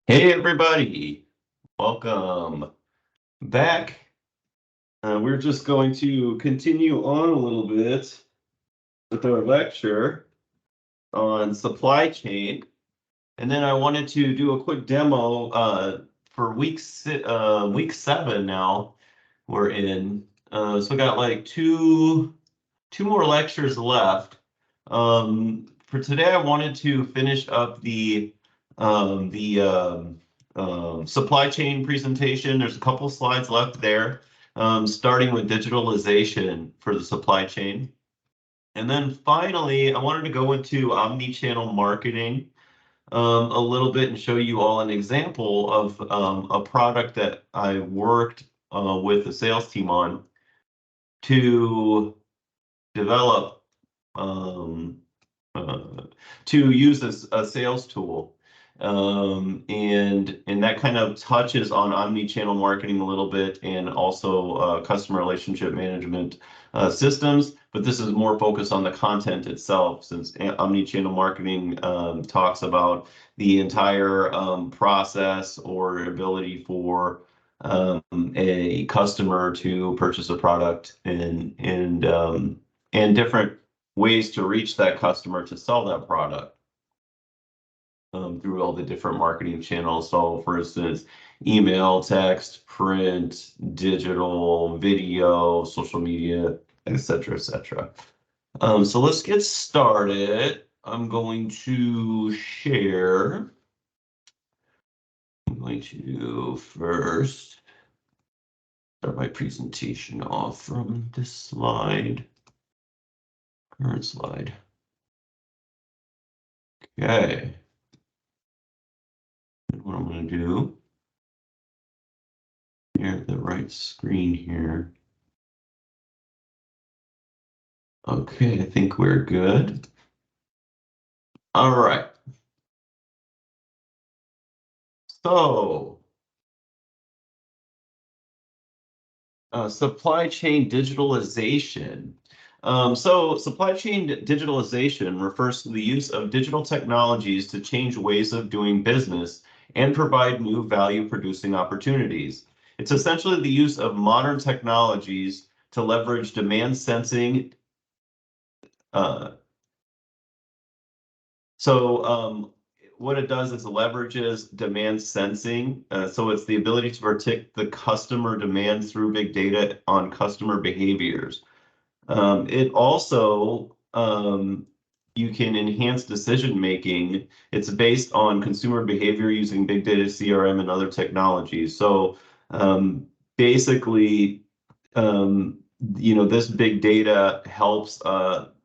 Hey everybody, welcome back. We're just going to continue on a little bit with our lecture on supply chain. And then I wanted to do a quick demo for week 7 now we're in. So we got like two more lectures left. For today, I wanted to finish up the supply chain presentation. There's a couple slides left there, starting with digitalization for the supply chain. And then finally, I wanted to go into omni-channel marketing a little bit and show you all an example of a product that I worked with the sales team on to develop um, uh, to use as a sales tool. And that kind of touches on omni-channel marketing a little bit and also customer relationship management systems, but this is more focused on the content itself since omni-channel marketing talks about the entire process or ability for a customer to purchase a product and different ways to reach that customer to sell that product through all the different marketing channels. So for instance, email, text, print, digital, video, social media, etc., etc. So let's get started. I'm going to share. I'm going to first start my presentation off from this slide. Current slide. Okay. And what I'm going to do here, the right screen here. Okay, I think we're good. All right. So, supply chain digitalization. So supply chain digitalization refers to the use of digital technologies to change ways of doing business and provide new value-producing opportunities. It's essentially the use of modern technologies to leverage demand sensing. What it does is it leverages demand sensing. So it's the ability to predict the customer demand through big data on customer behaviors. It also you can enhance decision making. It's based on consumer behavior using big data, CRM, and other technologies. So basically, this big data helps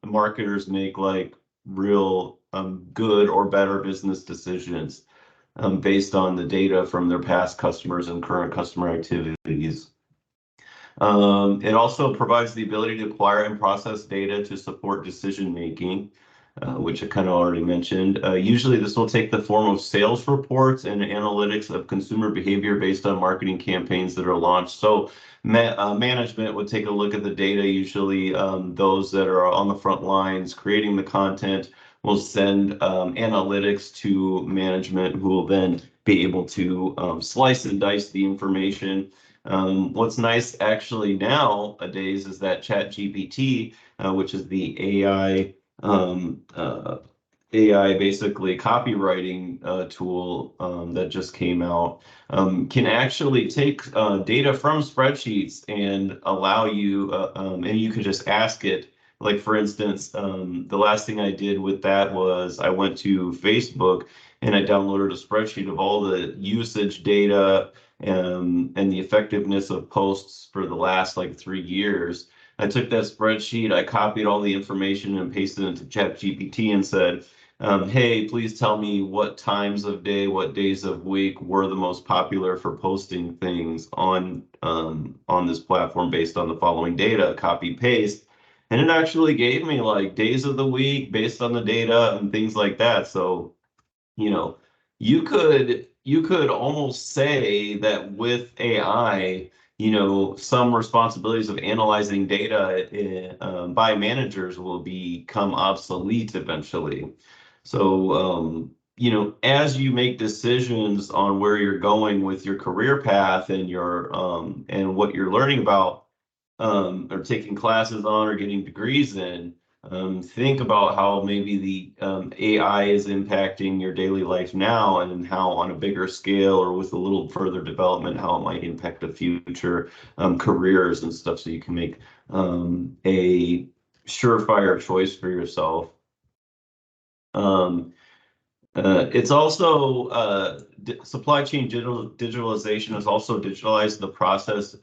marketers make like real good or better business decisions based on the data from their past customers and current customer activities. It also provides the ability to acquire and process data to support decision making, which I kind of already mentioned. Usually this will take the form of sales reports and analytics of consumer behavior based on marketing campaigns that are launched. So management would take a look at the data. Usually those that are on the front lines creating the content will send analytics to management, who will then be able to slice and dice the information. What's nice actually nowadays is that ChatGPT, which is the AI basically copywriting tool that just came out, can actually take data from spreadsheets and allow you, and you could just ask it. Like for instance, the last thing I did with that was I went to Facebook and I downloaded a spreadsheet of all the usage data and the effectiveness of posts for the last like 3 years. I took that spreadsheet, I copied all the information and pasted it into ChatGPT and said, hey, please tell me what times of day, what days of week were the most popular for posting things on this platform based on the following data, copy paste. And it actually gave me like days of the week based on the data and things like that. So, you know, you could almost say that with AI, some responsibilities of analyzing data by managers will become obsolete eventually. So as you make decisions on where you're going with your career path and your and what you're learning about, or taking classes on or getting degrees in, think about how maybe the AI is impacting your daily life now, and how on a bigger scale or with a little further development, how it might impact the future careers and stuff, so you can make a surefire choice for yourself. It's also supply chain digitalization has also digitalized the process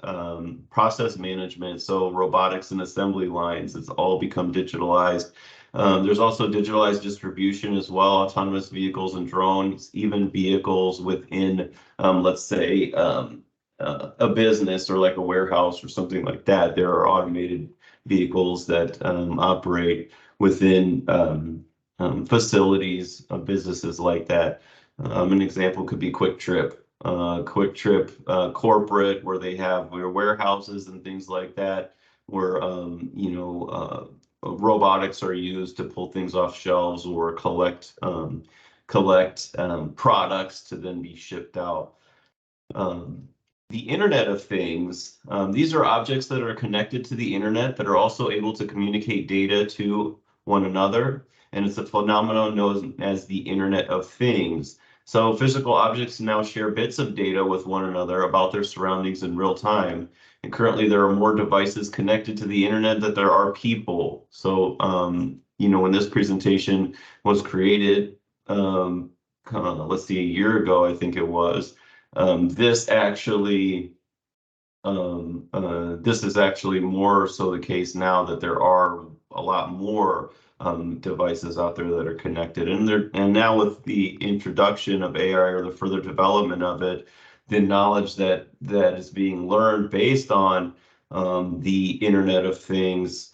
management. So robotics and assembly lines, it's all become digitalized. There's also digitalized distribution as well, autonomous vehicles and drones, even vehicles within, let's say, a business or like a warehouse or something like that. There are automated vehicles that operate within facilities of businesses like that. An example could be Quick Trip. Quick Trip corporate, where they have their warehouses and things like that, where robotics are used to pull things off shelves or collect products to then be shipped out. The Internet of Things, these are objects that are connected to the internet that are also able to communicate data to one another, and it's a phenomenon known as the Internet of Things. So physical objects now share bits of data with one another about their surroundings in real time. And currently there are more devices connected to the internet than there are people. So, when this presentation was created, let's see, a year ago, I think it was, this is actually more so the case now, that there are a lot more devices out there that are connected, and now with the introduction of AI or the further development of it, the knowledge that is being learned based on the Internet of Things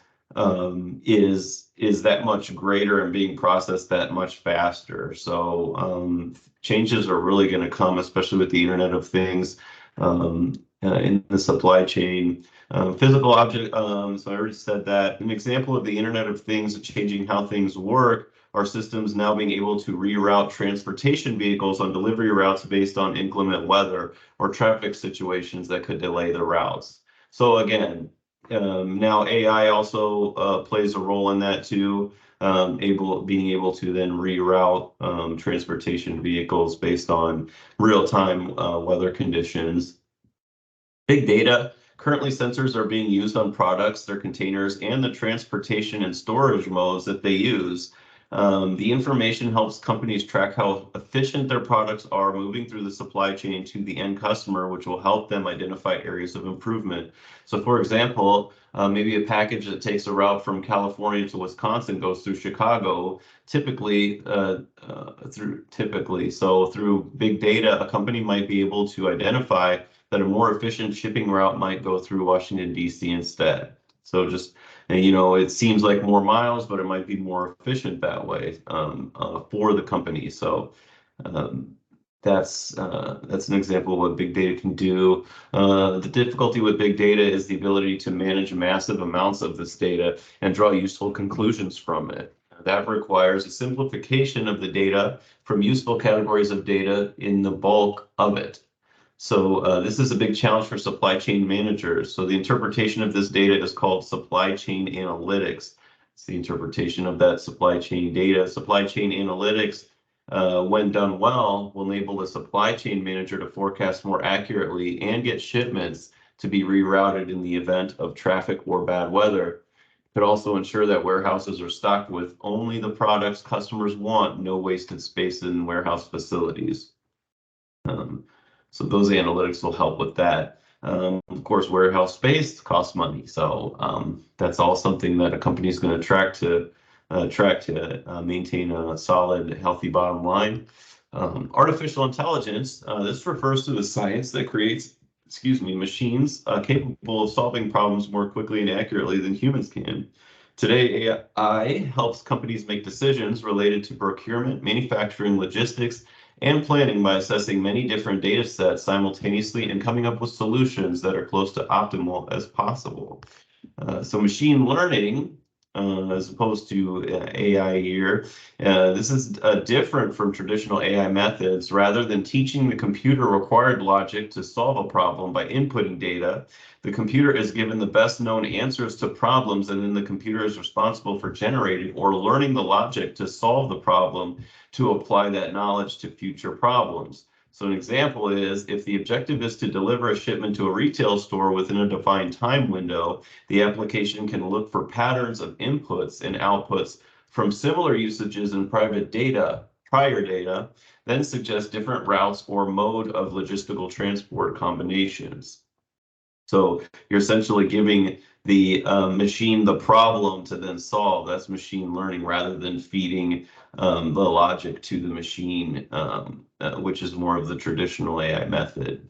is that much greater and being processed that much faster. So changes are really going to come, especially with the Internet of Things in the supply chain. Physical object, so I already said that. An example of the Internet of Things changing how things work are systems now being able to reroute transportation vehicles on delivery routes based on inclement weather or traffic situations that could delay the routes. So again, now AI also plays a role in that too, being able to then reroute transportation vehicles based on real-time weather conditions. Big data. Currently, sensors are being used on products, their containers, and the transportation and storage modes that they use. The information helps companies track how efficient their products are moving through the supply chain to the end customer, which will help them identify areas of improvement. So for example, maybe a package that takes a route from California to Wisconsin goes through Chicago, typically. So through big data, a company might be able to identify that a more efficient shipping route might go through Washington, D.C. instead. So just, it seems like more miles, but it might be more efficient that way for the company. So that's an example of what big data can do. The difficulty with big data is the ability to manage massive amounts of this data and draw useful conclusions from it. That requires a simplification of the data from useful categories of data in the bulk of it. So this is a big challenge for supply chain managers. So the interpretation of this data is called supply chain analytics. It's the interpretation of that supply chain data. Supply chain analytics, when done well, will enable the supply chain manager to forecast more accurately and get shipments to be rerouted in the event of traffic or bad weather. It could also ensure that warehouses are stocked with only the products customers want, no wasted space in warehouse facilities. So those analytics will help with that. Of course, warehouse space costs money, so that's all something that a company is going to track to maintain a solid, healthy bottom line. Artificial intelligence. This refers to the science that creates, machines capable of solving problems more quickly and accurately than humans can. Today, AI helps companies make decisions related to procurement, manufacturing, logistics, and planning by assessing many different data sets simultaneously and coming up with solutions that are close to optimal as possible. So machine learning as opposed to AI here. This is different from traditional AI methods. Rather than teaching the computer required logic to solve a problem by inputting data, the computer is given the best known answers to problems, and then the computer is responsible for generating or learning the logic to solve the problem to apply that knowledge to future problems. So an example is, if the objective is to deliver a shipment to a retail store within a defined time window, the application can look for patterns of inputs and outputs from similar usages in prior data, then suggest different routes or mode of logistical transport combinations. So you're essentially giving the machine the problem to then solve. That's machine learning, rather than feeding the logic to the machine, which is more of the traditional AI method.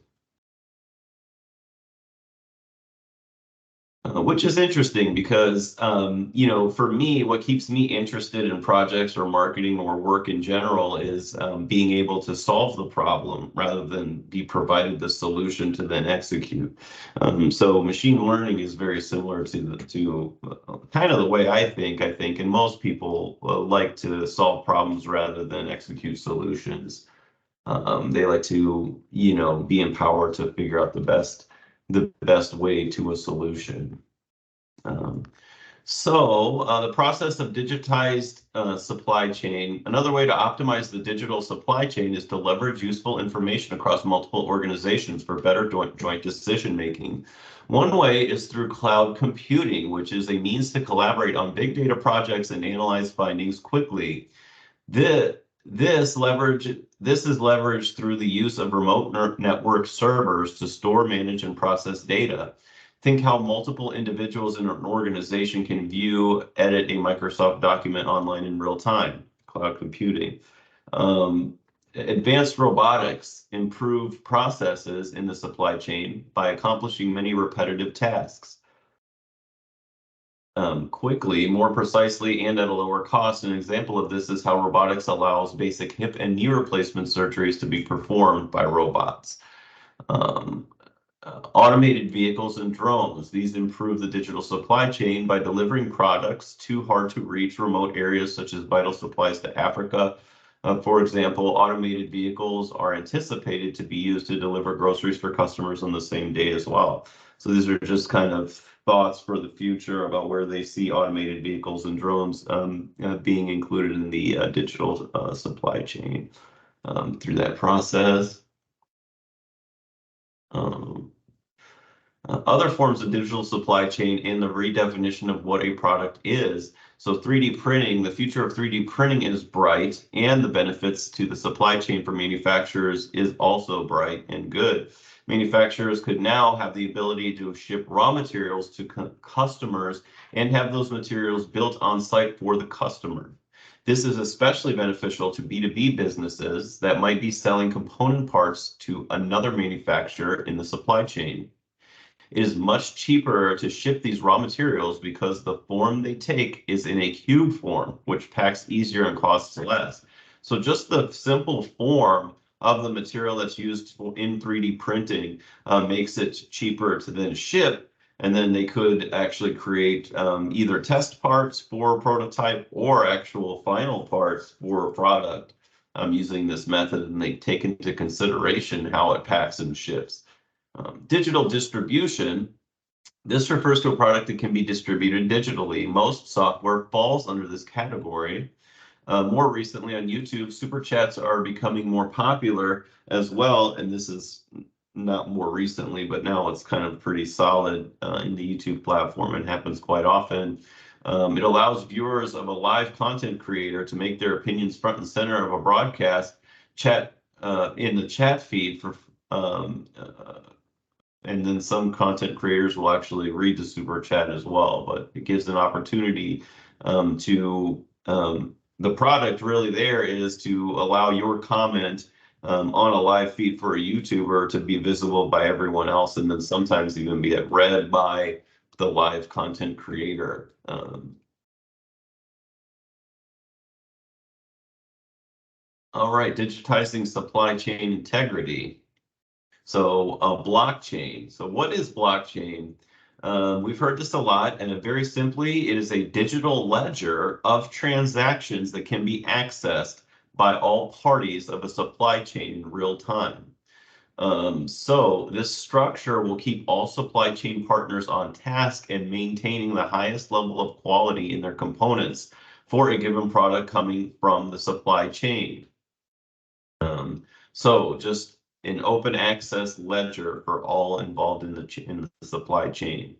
Which is interesting because, for me, what keeps me interested in projects or marketing or work in general is being able to solve the problem rather than be provided the solution to then execute. So machine learning is very similar to kind of the way I think, and most people like to solve problems rather than execute solutions. They like to, be empowered to figure out the best way to a solution. The process of digitized supply chain. Another way to optimize the digital supply chain is to leverage useful information across multiple organizations for better joint decision making. One way is through cloud computing, which is a means to collaborate on big data projects and analyze findings quickly. This is leveraged through the use of remote network servers to store, manage, and process data. Think how multiple individuals in an organization can view, edit a Microsoft document online in real time. Cloud computing. Advanced robotics improve processes in the supply chain by accomplishing many repetitive tasks. Quickly, more precisely, and at a lower cost. An example of this is how robotics allows basic hip and knee replacement surgeries to be performed by robots. Automated vehicles and drones. These improve the digital supply chain by delivering products to hard-to-reach remote areas, such as vital supplies to Africa. For example, automated vehicles are anticipated to be used to deliver groceries for customers on the same day as well. So these are just kind of thoughts for the future about where they see automated vehicles and drones being included in the digital supply chain through that process. Other forms of digital supply chain and the redefinition of what a product is. So 3D printing, the future of 3D printing is bright, and the benefits to the supply chain for manufacturers is also bright and good. Manufacturers could now have the ability to ship raw materials to customers and have those materials built on site for the customer. This is especially beneficial to B2B businesses that might be selling component parts to another manufacturer in the supply chain. It is much cheaper to ship these raw materials because the form they take is in a cube form, which packs easier and costs less. So just the simple form of the material that's used in 3D printing makes it cheaper to then ship, and then they could actually create either test parts for a prototype or actual final parts for a product using this method, and they take into consideration how it packs and ships. Digital distribution. This refers to a product that can be distributed digitally. Most software falls under this category. More recently on YouTube, super chats are becoming more popular as well, and this is not more recently, but now it's kind of pretty solid in the YouTube platform and happens quite often. It allows viewers of a live content creator to make their opinions front and center of a broadcast chat in the chat feed for and then some content creators will actually read the super chat as well, but it gives an opportunity to the product really there is to allow your comment on a live feed for a YouTuber to be visible by everyone else, and then sometimes even be read by the live content creator. All right, digitizing supply chain integrity. So blockchain. So what is blockchain? We've heard this a lot, and very simply, it is a digital ledger of transactions that can be accessed by all parties of a supply chain in real time. So this structure will keep all supply chain partners on task and maintaining the highest level of quality in their components for a given product coming from the supply chain. So just an open access ledger for all involved in the supply chain.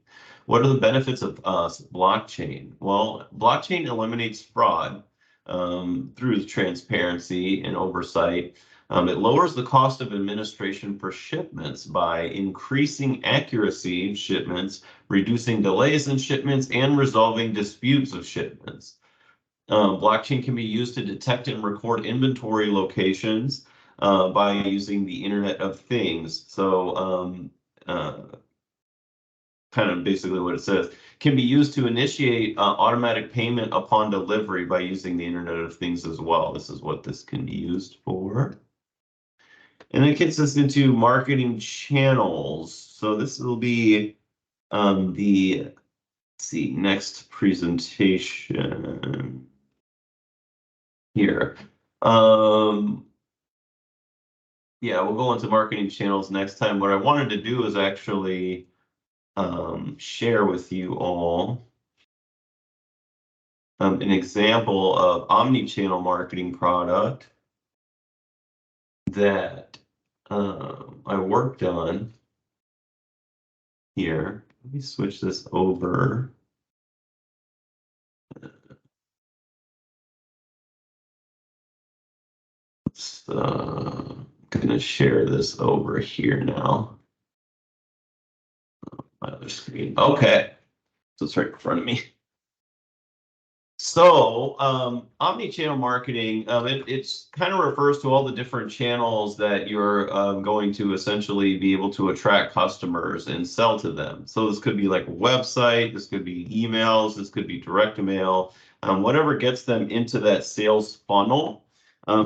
What are the benefits of blockchain? Well, blockchain eliminates fraud through transparency and oversight. It lowers the cost of administration for shipments by increasing accuracy of shipments, reducing delays in shipments, and resolving disputes of shipments. Blockchain can be used to detect and record inventory locations by using the Internet of Things. So kind of basically what it says, can be used to initiate automatic payment upon delivery by using the Internet of Things as well. This is what this can be used for. And it gets us into marketing channels. So this will be the, let's see, next presentation here. Yeah, we'll go into marketing channels next time. What I wanted to do is actually share with you all an example of omni-channel marketing product that I worked on here. Let me switch this over. I'm gonna share this over here now. My other screen. Okay, so it's right in front of me. So omni-channel marketing, it's kind of refers to all the different channels that you're going to essentially be able to attract customers and sell to them. So this could be like a website, this could be emails, this could be direct mail, whatever gets them into that sales funnel.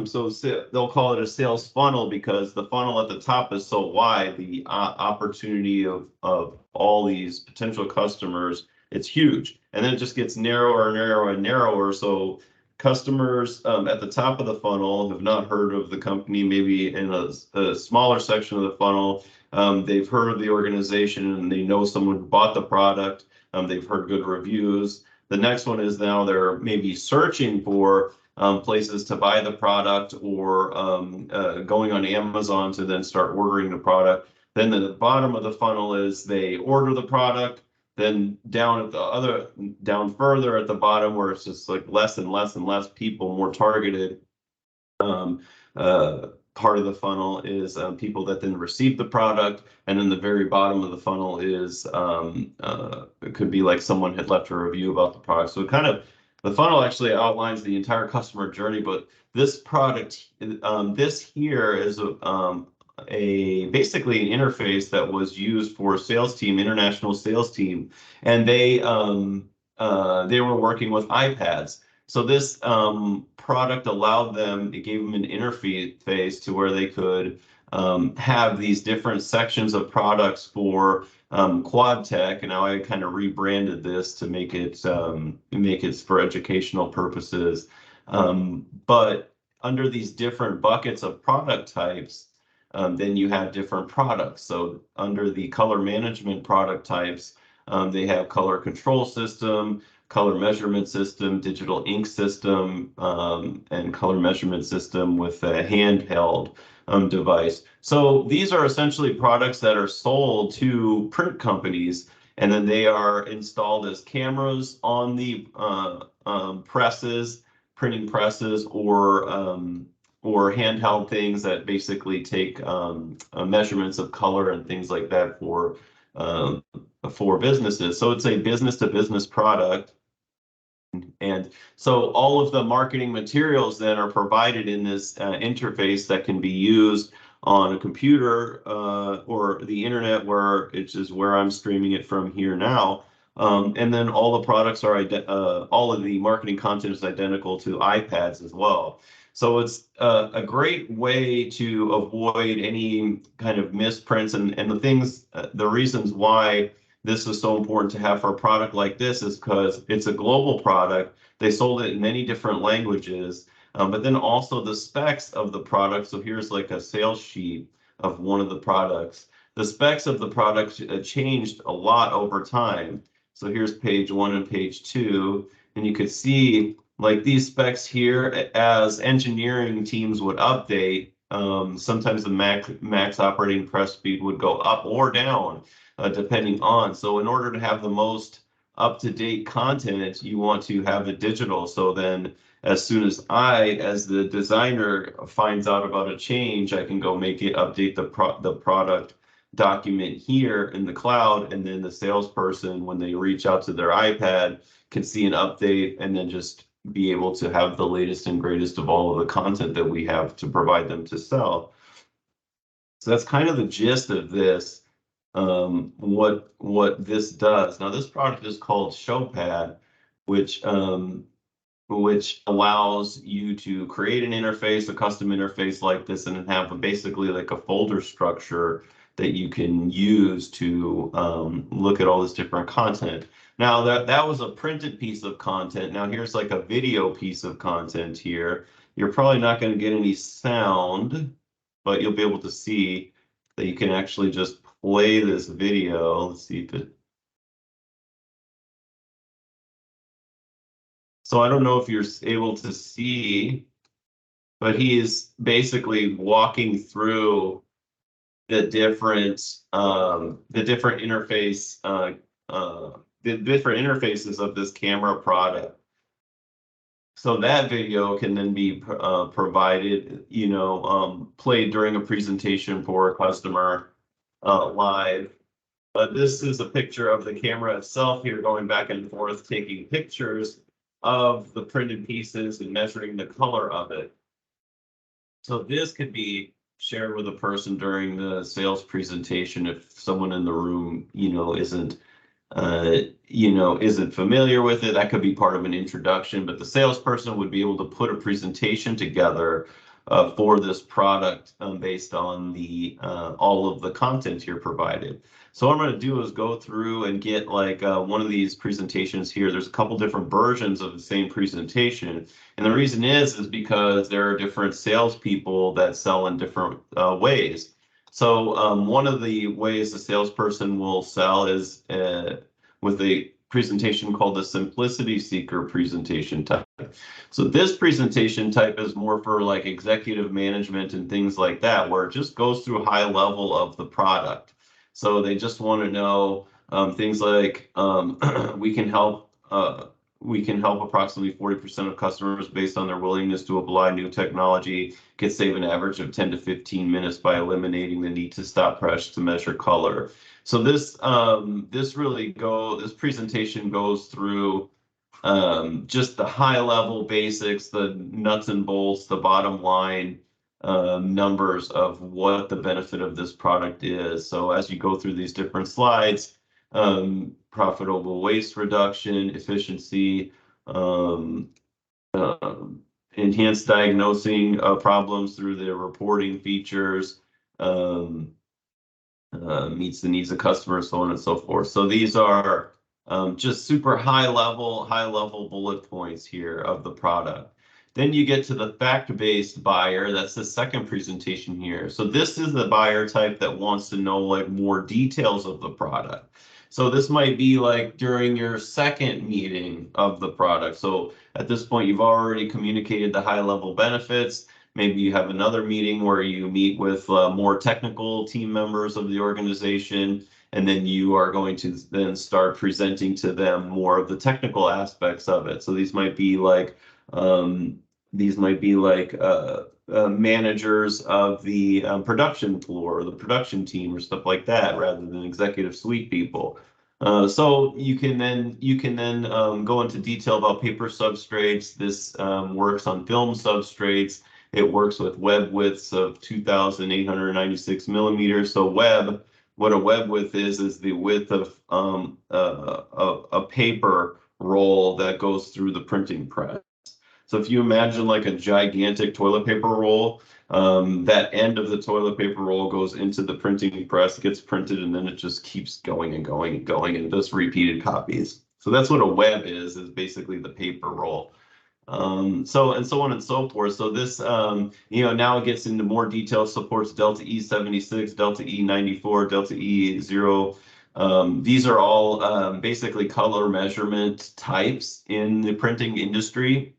So they'll call it a sales funnel because the funnel at the top is so wide, the opportunity of all these potential customers, it's huge. And then it just gets narrower and narrower and narrower. So customers at the top of the funnel have not heard of the company, maybe in a smaller section of the funnel. They've heard of the organization and they know someone who bought the product. They've heard good reviews. The next one is now they're maybe searching for places to buy the product or going on Amazon to then start ordering the product. Then the bottom of the funnel is they order the product. Then down further at the bottom where it's just like less and less and less people, more targeted. Part of the funnel is people that then receive the product, and then the very bottom of the funnel is it could be like someone had left a review about the product. So the funnel actually outlines the entire customer journey, but this product, this here is basically an interface that was used for sales team, international sales team, and they were working with iPads. So this product allowed them, it gave them an interface to where they could have these different sections of products for QuadTech, and now I kind of rebranded this to make it for educational purposes. But under these different buckets of product types, then you have different products. So under the color management product types, they have color control system, color measurement system, digital ink system, and color measurement system with a handheld device. So these are essentially products that are sold to print companies, and then they are installed as cameras on the presses, printing presses, or handheld things that basically take measurements of color and things like that for businesses. So it's a business-to-business product. And so all of the marketing materials then are provided in this interface that can be used on a computer or the internet, which is where I'm streaming it from here now. And then all the products are all of the marketing content is identical to iPads as well. So it's a great way to avoid any kind of misprints and the reasons why this is so important to have for a product like this is because it's a global product. They sold it in many different languages, but then also the specs of the product. So here's like a sales sheet of one of the products. The specs of the product changed a lot over time. So here's page 1 and page 2, and you could see like these specs here as engineering teams would update. Sometimes the max operating press speed would go up or down, depending on. So in order to have the most up-to-date content, you want to have it digital. So then as soon as as the designer, finds out about a change, I can go make it update the product document here in the cloud, and then the salesperson, when they reach out to their iPad, can see an update and then just be able to have the latest and greatest of all of the content that we have to provide them to sell. So that's kind of the gist of this, what this does. Now this product is called Showpad, which allows you to create an interface, a custom interface like this, and have basically like a folder structure that you can use to look at all this different content. Now that was a printed piece of content. Now here's like a video piece of content here. You're probably not going to get any sound, but you'll be able to see that you can actually just play this video. Let's see if it. So I don't know if you're able to see, but he is basically walking through the different interface, the different interfaces of this camera product. So that video can then be provided, played during a presentation for a customer live. But this is a picture of the camera itself here, going back and forth, taking pictures of the printed pieces and measuring the color of it. So this could be shared with a person during the sales presentation if someone in the room, isn't familiar with it. That could be part of an introduction, but the salesperson would be able to put a presentation together for this product based on the all of the content here provided. So what I'm going to do is go through and get like one of these presentations here. There's a couple different versions of the same presentation, and the reason is because there are different salespeople that sell in different ways. So one of the ways the salesperson will sell is with a presentation called the Simplicity Seeker presentation type. So this presentation type is more for like executive management and things like that, where it just goes through a high level of the product. So they just want to know things like we can help approximately 40% of customers based on their willingness to apply new technology, can save an average of 10 to 15 minutes by eliminating the need to stop press to measure color. So this presentation goes through just the high level basics, the nuts and bolts, the bottom line numbers of what the benefit of this product is. So as you go through these different slides, profitable waste reduction, efficiency, enhanced diagnosing problems through the reporting features, meets the needs of customers, so on and so forth. So these are just super high level bullet points here of the product. Then you get to the fact-based buyer. That's the second presentation here. So this is the buyer type that wants to know like more details of the product. So this might be like during your second meeting of the product. So at this point, you've already communicated the high-level benefits. Maybe you have another meeting where you meet with more technical team members of the organization, and then you are going to then start presenting to them more of the technical aspects of it. So these might be like managers of the production floor or the production team or stuff like that, rather than executive suite people. So you can then go into detail about paper substrates. This works on film substrates. It works with web widths of 2,896 millimeters. So what a web width is the width of a paper roll that goes through the printing press. So if you imagine like a gigantic toilet paper roll, that end of the toilet paper roll goes into the printing press, gets printed, and then it just keeps going and going and going and does repeated copies. So that's what a web is basically the paper roll. So and so on and so forth. So this, now it gets into more detail, supports Delta E76, Delta E94, Delta E0. These are all basically color measurement types in the printing industry.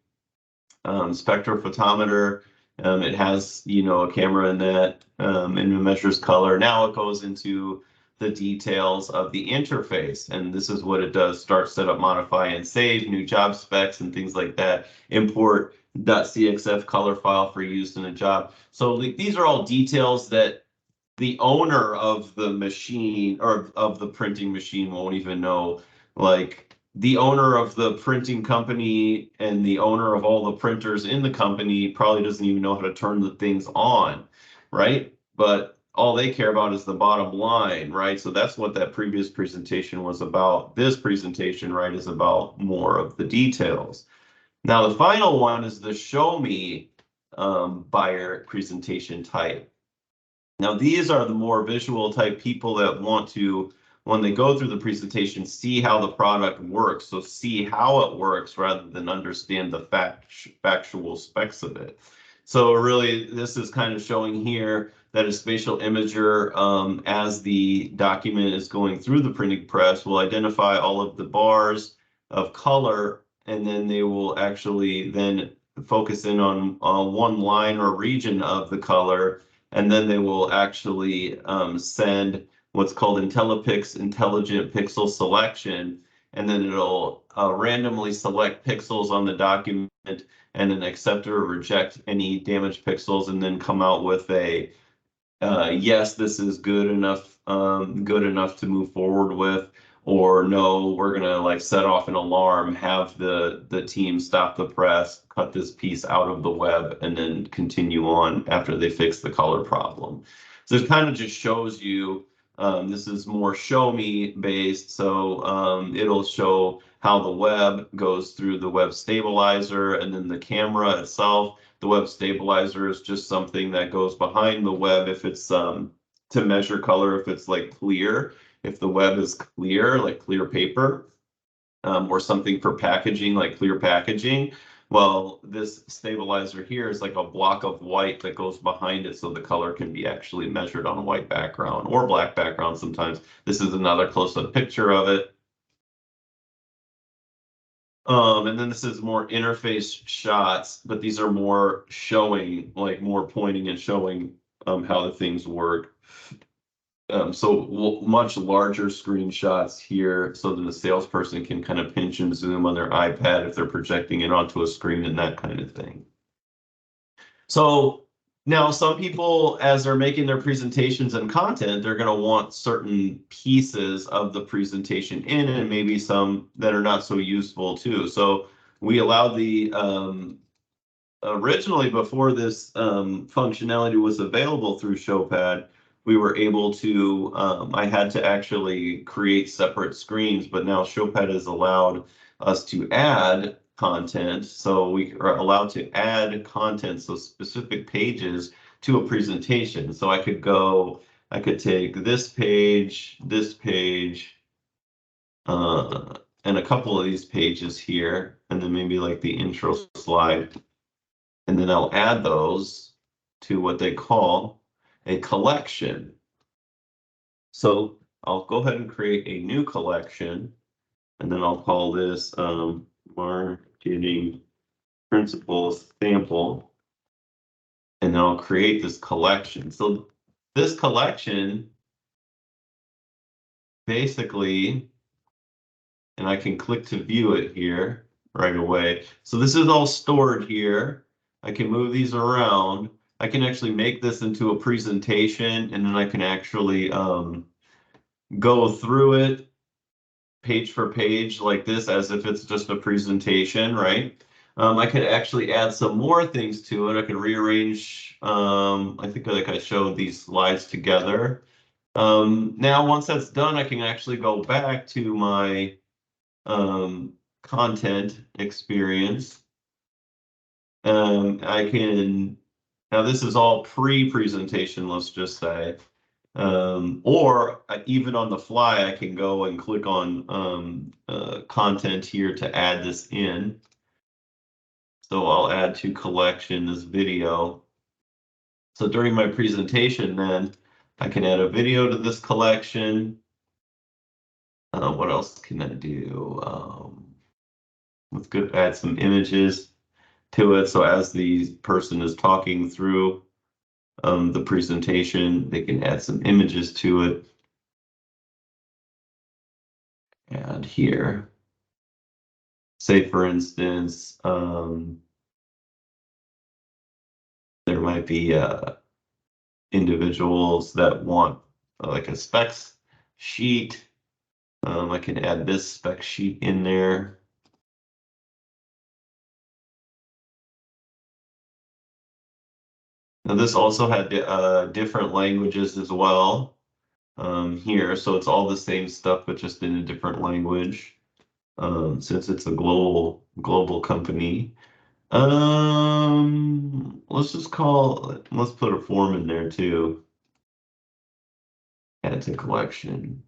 Spectrophotometer, it has, a camera in that, and it measures color. Now it goes into the details of the interface, and this is what it does: start, setup, modify, and save, new job specs and things like that, import .cxf color file for use in a job. So these are all details that the owner of the machine or of the printing machine won't even know. Like the owner of the printing company and the owner of all the printers in the company probably doesn't even know how to turn the things on, right? But all they care about is the bottom line, right? So that's what that previous presentation was about. This presentation, right, is about more of the details. Now, the final one is the show me buyer presentation type. Now, these are the more visual type people that want to, when they go through the presentation, see how the product works. So see how it works rather than understand the factual specs of it. So really, this is kind of showing here that a spatial imager, as the document is going through the printing press, will identify all of the bars of color, and then they will actually then focus in on one line or region of the color, and then they will actually send what's called IntelliPix intelligent pixel selection, and then it'll randomly select pixels on the document and then accept or reject any damaged pixels, and then come out with a yes, this is good enough to move forward with, or no, we're gonna like set off an alarm, have the team stop the press, cut this piece out of the web, and then continue on after they fix the color problem. So it kind of just shows you, this is more show me based, so it'll show how the web goes through the web stabilizer and then the camera itself. The web stabilizer is just something that goes behind the web if it's to measure color, if it's like clear, if the web is clear, like clear paper, or something for packaging, like clear packaging. Well, this stabilizer here is like a block of white that goes behind it so the color can be actually measured on a white background or black background sometimes. This is another close-up picture of it. And then this is more interface shots, but these are more showing, like more pointing and showing how the things work. So much larger screenshots here so that the salesperson can kind of pinch and zoom on their iPad if they're projecting it onto a screen and that kind of thing. So now some people, as they're making their presentations and content, they're going to want certain pieces of the presentation in, and maybe some that are not so useful too. So we allowed the originally, before this functionality was available through Showpad, we were able to, I had to actually create separate screens, but now Showpad has allowed us to add content. So we are allowed to add content, so specific pages to a presentation. So I could take this page, and a couple of these pages here, and then maybe like the intro slide. And then I'll add those to what they call a collection. So I'll go ahead and create a new collection, and then I'll call this Marketing Principles Sample, and then I'll create this collection. So this collection basically, and I can click to view it here right away. So this is all stored here. I can move these around. I can actually make this into a presentation, and then I can actually go through it page for page like this as if it's just a presentation, right? I could actually add some more things to it. I could rearrange, I think like I showed these slides together. Now, once that's done, I can actually go back to my content experience. I can, now this is all pre-presentation, let's just say. Or even on the fly, I can go and click on content here to add this in. So I'll add to collection this video. So during my presentation, then I can add a video to this collection. What else can I do? Let's go add some images to it. So as the person is talking through the presentation, they can add some images to it. And here, say for instance, there might be individuals that want like a specs sheet. I can add this spec sheet in there. Now this also had different languages as well here, so it's all the same stuff but just in a different language since it's a global company. Let's put a form in there too. Add to collection.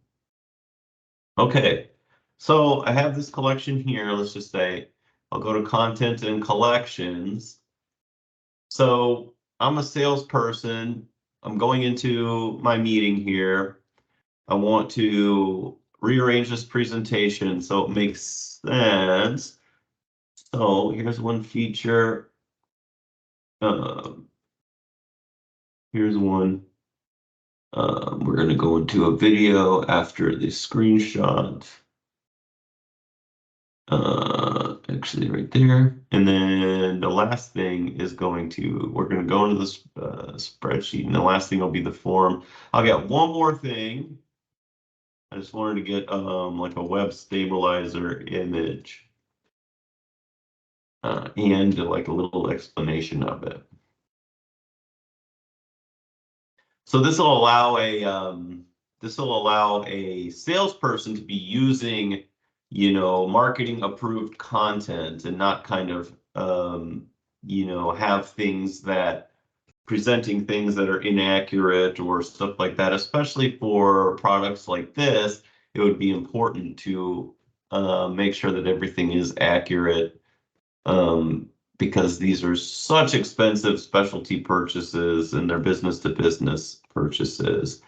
Okay, so I have this collection here. Let's just say I'll go to content and collections. So I'm a salesperson. I'm going into my meeting here. I want to rearrange this presentation so it makes sense. So here's one feature. Here's one. We're going to go into a video after the screenshot. Actually right there. And then the last thing is we're going to go into this spreadsheet, and the last thing will be the form. I'll get one more thing. I just wanted to get like a web stabilizer image and like a little explanation of it. So this will allow a salesperson to be using, you know, marketing approved content and not kind of you know, have things that presenting things that are inaccurate or stuff like that. Especially for products like this, it would be important to make sure that everything is accurate because these are such expensive specialty purchases and they're business to business purchases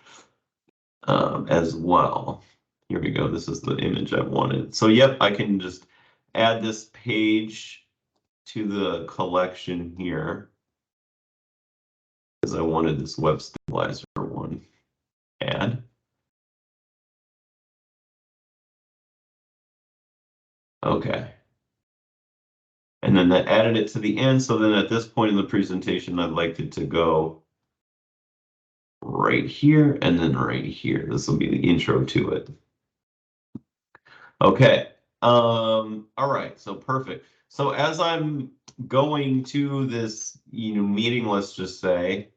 as well. Here we go. This is the image I wanted. So yep, I can just add this page to the collection here because I wanted this web stabilizer one. Add. Okay. And then that added it to the end. So then at this point in the presentation, I'd like it to go right here and then right here. This will be the intro to it. Okay. All right. So perfect. So as I'm going to this, you know, meeting, let's just say,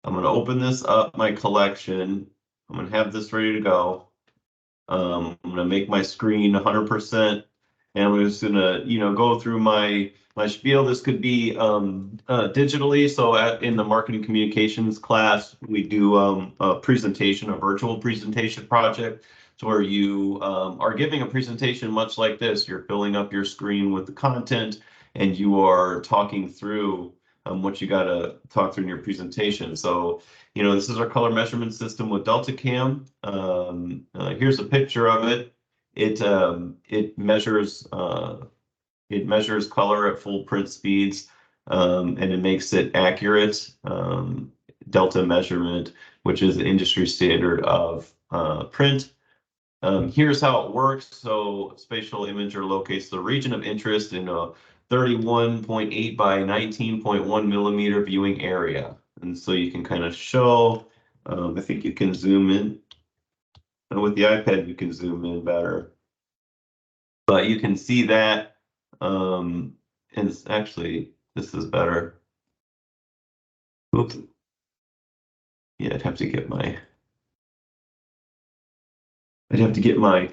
I'm going to open this up, my collection. I'm going to have this ready to go. I'm going to make my screen 100%. And I'm just going to, you know, go through my spiel. This could be digitally. So in the marketing communications class, we do a presentation, a virtual presentation project. So where you are giving a presentation much like this. You're filling up your screen with the content and you are talking through what you got to talk through in your presentation. So, you know, this is our color measurement system with DeltaCam. Here's a picture of it. It measures color at full print speeds, and it makes it accurate. Delta measurement, which is the industry standard of print. Here's how it works. So spatial imager locates the region of interest in a 31.8 by 19.1 millimeter viewing area. And so you can kind of show, I think you can zoom in. And with the iPad, you can zoom in better. But you can see that, and it's actually, this is better. Oops. Yeah, I'd have to get my I'd have to get my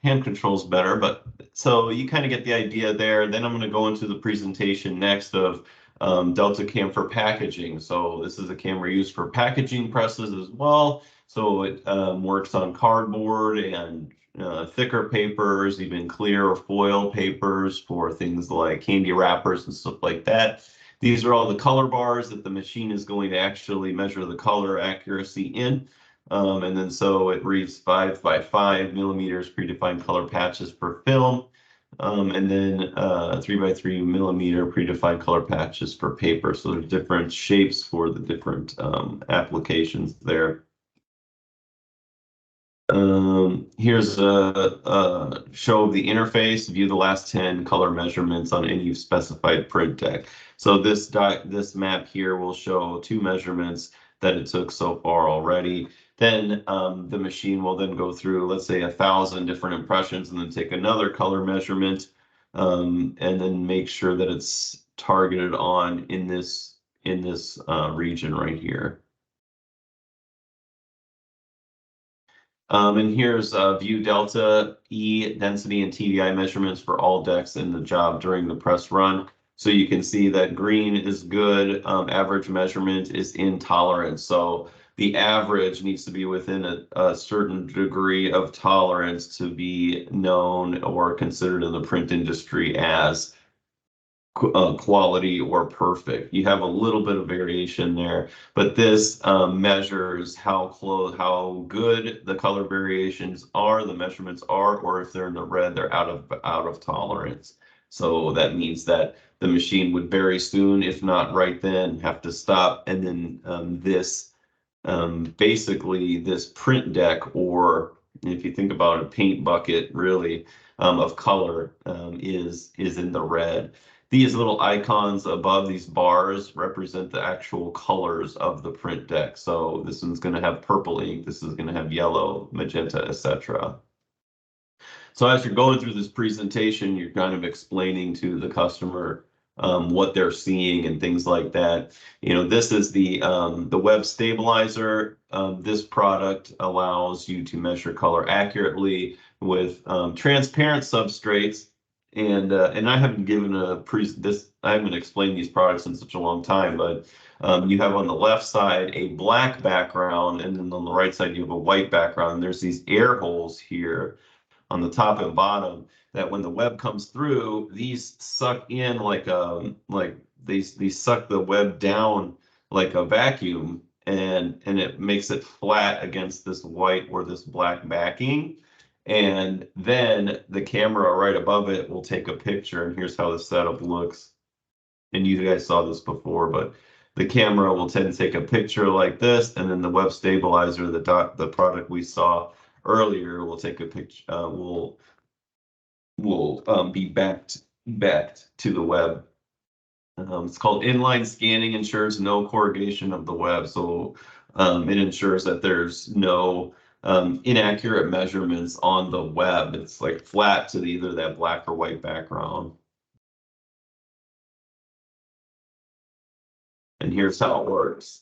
hand controls better, but so you kind of get the idea there. Then I'm going to go into the presentation next of Delta-Cam for packaging. So this is a camera used for packaging presses as well. So it works on cardboard and thicker papers, even clear or foil papers for things like candy wrappers and stuff like that. These are all the color bars that the machine is going to actually measure the color accuracy in. And then so it reads 5 by 5 millimeters predefined color patches per film, and then 3 by 3 millimeter predefined color patches per paper. So there's different shapes for the different applications there. Here's a show of the interface. View the last 10 color measurements on any specified print deck. So this map here will show 2 measurements that it took so far already. Then the machine will then go through, let's say, 1,000 different impressions and then take another color measurement and then make sure that it's targeted on in this region right here. And here's view delta, E, density, and TDI measurements for all decks in the job during the press run. So you can see that green is good, average measurement is intolerant. So the average needs to be within a certain degree of tolerance to be known or considered in the print industry as quality or perfect. You have a little bit of variation there, but this measures how good the color variations are, the measurements are, or if they're in the red, they're out of tolerance. So that means that the machine would very soon, if not right then, have to stop. And then basically this print deck, or if you think about a paint bucket, really of color is in the red. These little icons above these bars represent the actual colors of the print deck. So this one's going to have purple ink, this is going to have yellow, magenta, etc. So as you're going through this presentation, you're kind of explaining to the customer what they're seeing and things like that. You know, this is the web stabilizer. This product allows you to measure color accurately with transparent substrates. And I haven't given I haven't explained these products in such a long time, but you have on the left side a black background, and then on the right side you have a white background. And there's these air holes here on the top and bottom that when the web comes through, these suck in like these suck the web down like a vacuum, and it makes it flat against this white or this black backing. And then the camera right above it will take a picture, and here's how the setup looks. And you guys saw this before, but the camera will tend to take a picture like this, and then the web stabilizer, the product we saw earlier, will take a picture, will be backed to the web. It's called inline scanning, ensures no corrugation of the web. So it ensures that there's no inaccurate measurements on the web. It's like flat to either that black or white background. And here's how it works.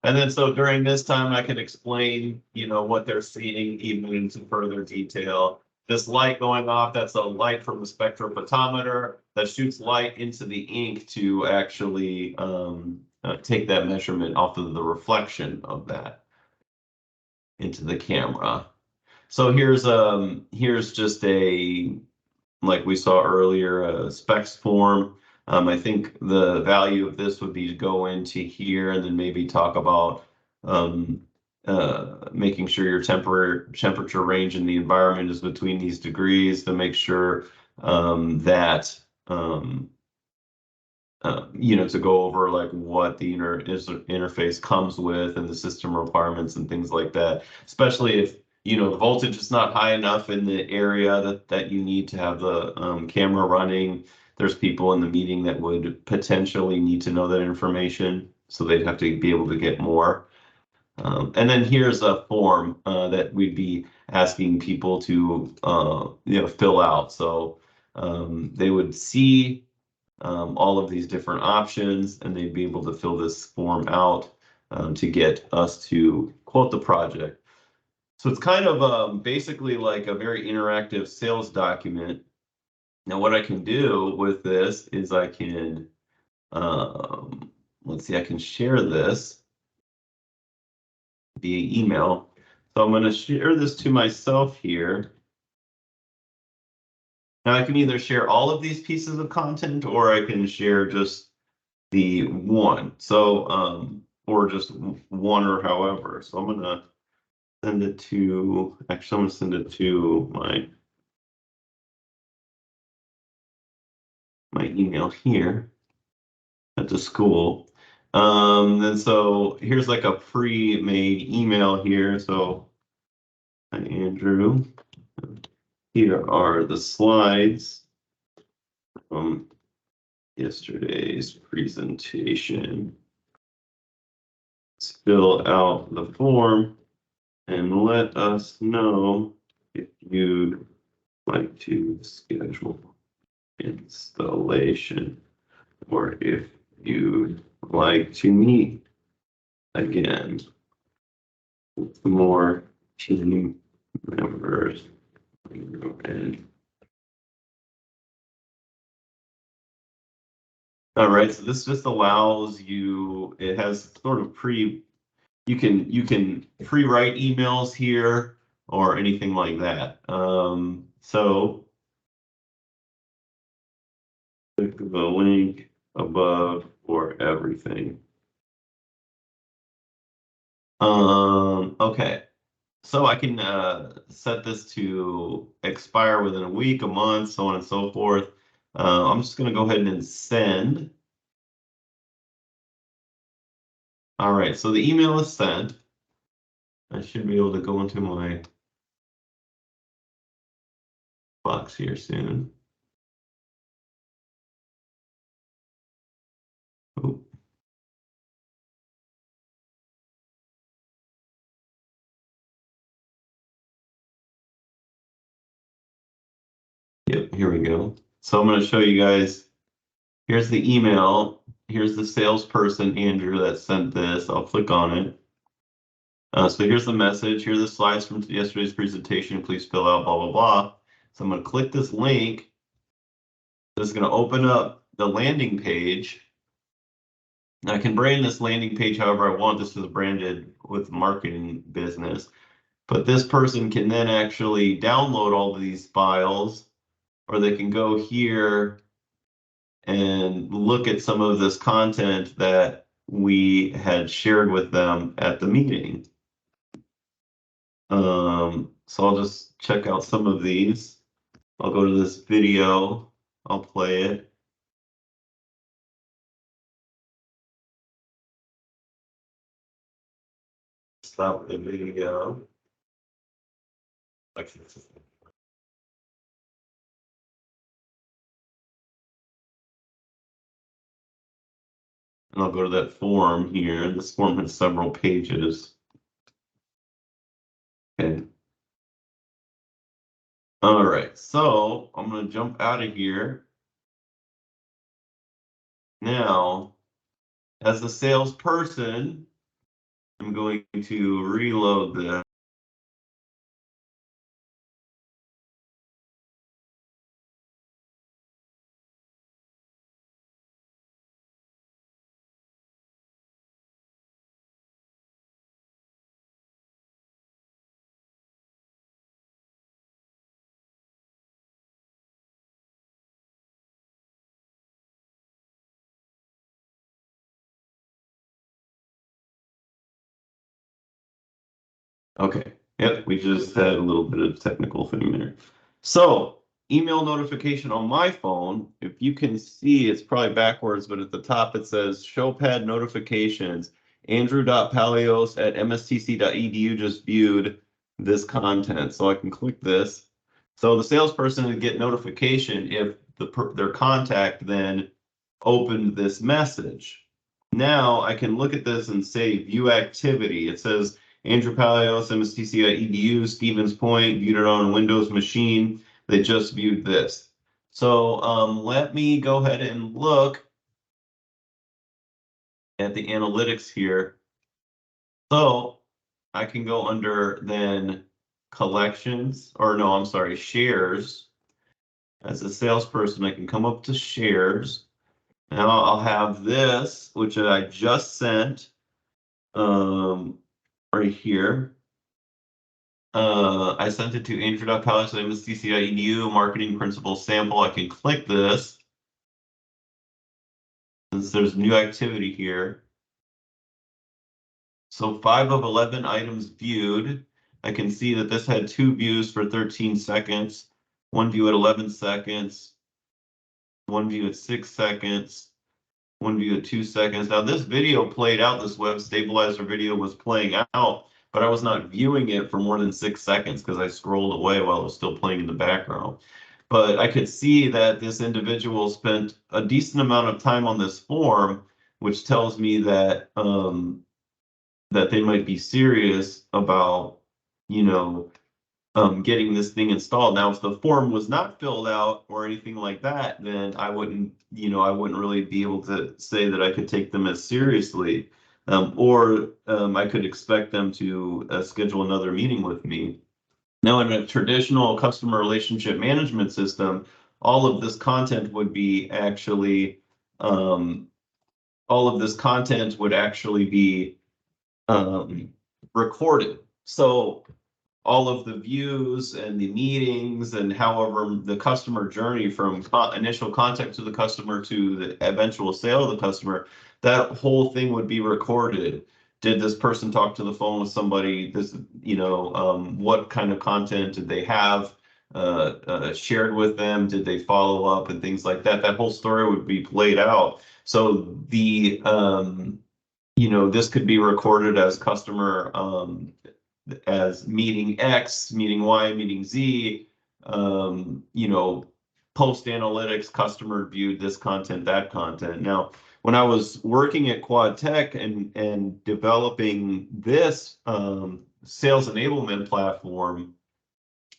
And then so during this time, I can explain, you know, what they're seeing even into further detail. This light going off, that's a light from the spectrophotometer that shoots light into the ink to actually take that measurement off of the reflection of that into the camera. So here's just a, like we saw earlier, a specs form. I think the value of this would be to go into here and then maybe talk about making sure your temperature range in the environment is between these degrees, to make sure that you know, to go over like what the interface comes with and the system requirements and things like that, especially if, you know, the voltage is not high enough in the area that you need to have the camera running. There's people in the meeting that would potentially need to know that information, so they'd have to be able to get more. And then here's a form that we'd be asking people to you know, fill out. So they would see all of these different options, and they'd be able to fill this form out. to get us to quote the project. So it's kind of basically like a very interactive sales document. Now what I can do with this is I can, let's see, I can share this via email. So I'm going to share this to myself here. Now I can either share all of these pieces of content or I can share just the one. So, or just one or however. So I'm going to send it to, actually I'm going to send it to my email here at the school. And so here's like a pre-made email here. So, hi Andrew, here are the slides from yesterday's presentation. Fill out the form and let us know if you'd like to schedule installation or if you'd like to meet again with more team members. And all right, so this just allows you, it has sort of you can pre-write emails here or anything like that. So click the link above for everything. Okay. So I can set this to expire within a week, a month, so on and so forth. I'm just going to go ahead and send. All right, so the email is sent. I should be able to go into my box here soon. Oh. Yep, here we go. So I'm going to show you guys. Here's the email. Here's the salesperson, Andrew, that sent this. I'll click on it. So here's the message. Here are the slides from yesterday's presentation. Please fill out blah, blah, blah. So I'm going to click this link. This is going to open up the landing page. I can brand this landing page however I want. This is branded with marketing business. But this person can then actually download all of these files, or they can go here and look at some of this content that we had shared with them at the meeting. So I'll just check out some of these. I'll go to this video, I'll play it. Stop the video. And I'll go to that form here. This form has several pages. Okay. All right, so I'm going to jump out of here. Now, as a salesperson, I'm going to reload this. Okay, yep, we just had a little bit of technical thing there. So, email notification on my phone, if you can see, it's probably backwards, but at the top it says Showpad notifications. Andrew.palios@mstc.edu just viewed this content. So I can click this. So the salesperson would get notification if their contact then opened this message. Now I can look at this and say view activity. It says Andrew Palios, mstc.edu, Stevens Point, viewed it on a Windows machine. They just viewed this. So let me go ahead and look at the analytics here. So I can go under then collections, or no, I'm sorry, shares. As a salesperson, I can come up to shares. Now I'll have this, which I just sent, right here. I sent it to andrew.palace@msdc.edu, marketing principles sample. I can click this since there's new activity here. So 5 of 11 items viewed. I can see that this had 2 views for 13 seconds, 1 view at 11 seconds, 1 view at 6 seconds, 1 view at 2 seconds. Now this video played out, this web stabilizer video was playing out, but I was not viewing it for more than 6 seconds because I scrolled away while it was still playing in the background. But I could see that this individual spent a decent amount of time on this form, which tells me that that they might be serious about, you know, getting this thing installed. Now, if the form was not filled out or anything like that, then I wouldn't, I wouldn't really be able to say that I could take them as seriously, or I could expect them to schedule another meeting with me. Now, in a traditional customer relationship management system, all of this content would be actually, all of this content would actually be recorded. So all of the views and the meetings and however the customer journey from initial contact to the customer to the eventual sale of the customer, that whole thing would be recorded. Did this person talk to the phone with somebody? This, what kind of content did they have shared with them? Did they follow up and things like that? That whole story would be played out. So the this could be recorded as customer as meeting X, meeting Y, meeting Z, post analytics, customer viewed this content, that content. Now, when I was working at Quad Tech and developing this sales enablement platform,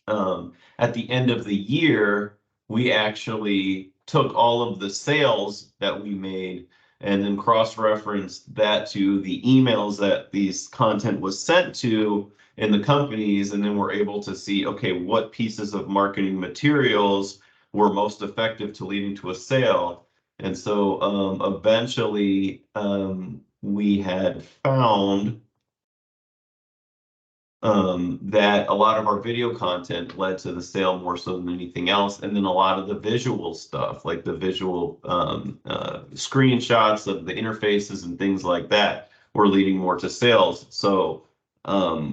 at the end of the year, we actually took all of the sales that we made and then cross-referenced that to the emails that these content was sent to in the companies, and then we're able to see, okay, what pieces of marketing materials were most effective to leading to a sale. And so eventually we had found that a lot of our video content led to the sale more so than anything else. And then a lot of the visual stuff, like the visual screenshots of the interfaces and things like that, were leading more to sales. So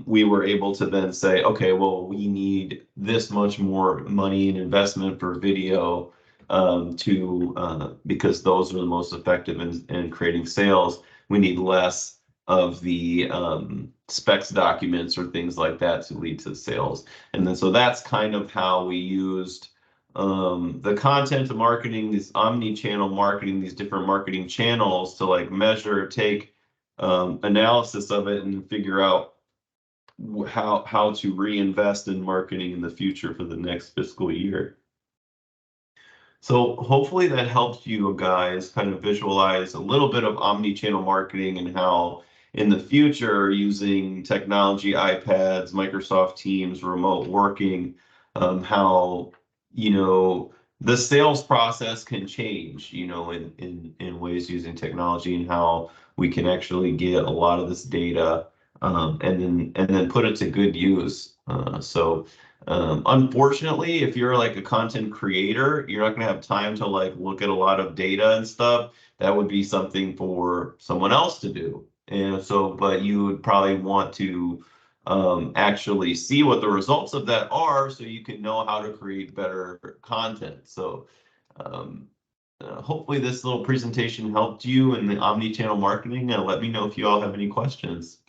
we were able to then say, okay, well, we need this much more money and investment for video because those are the most effective in creating sales. We need less of the specs documents or things like that to lead to sales. And then so that's kind of how we used the content of marketing, this omni-channel marketing, these different marketing channels to like measure, take analysis of it and figure out how to reinvest in marketing in the future for the next fiscal year. So hopefully that helps you guys kind of visualize a little bit of omni-channel marketing and how in the future, using technology, iPads, Microsoft Teams, remote working, how, the sales process can change, in ways using technology, and how we can actually get a lot of this data and then put it to good use. Unfortunately, if you're like a content creator, you're not going to have time to like look at a lot of data and stuff. That would be something for someone else to do. And so, but you would probably want to actually see what the results of that are so you can know how to create better content. So hopefully this little presentation helped you in the omni-channel marketing. Let me know if you all have any questions.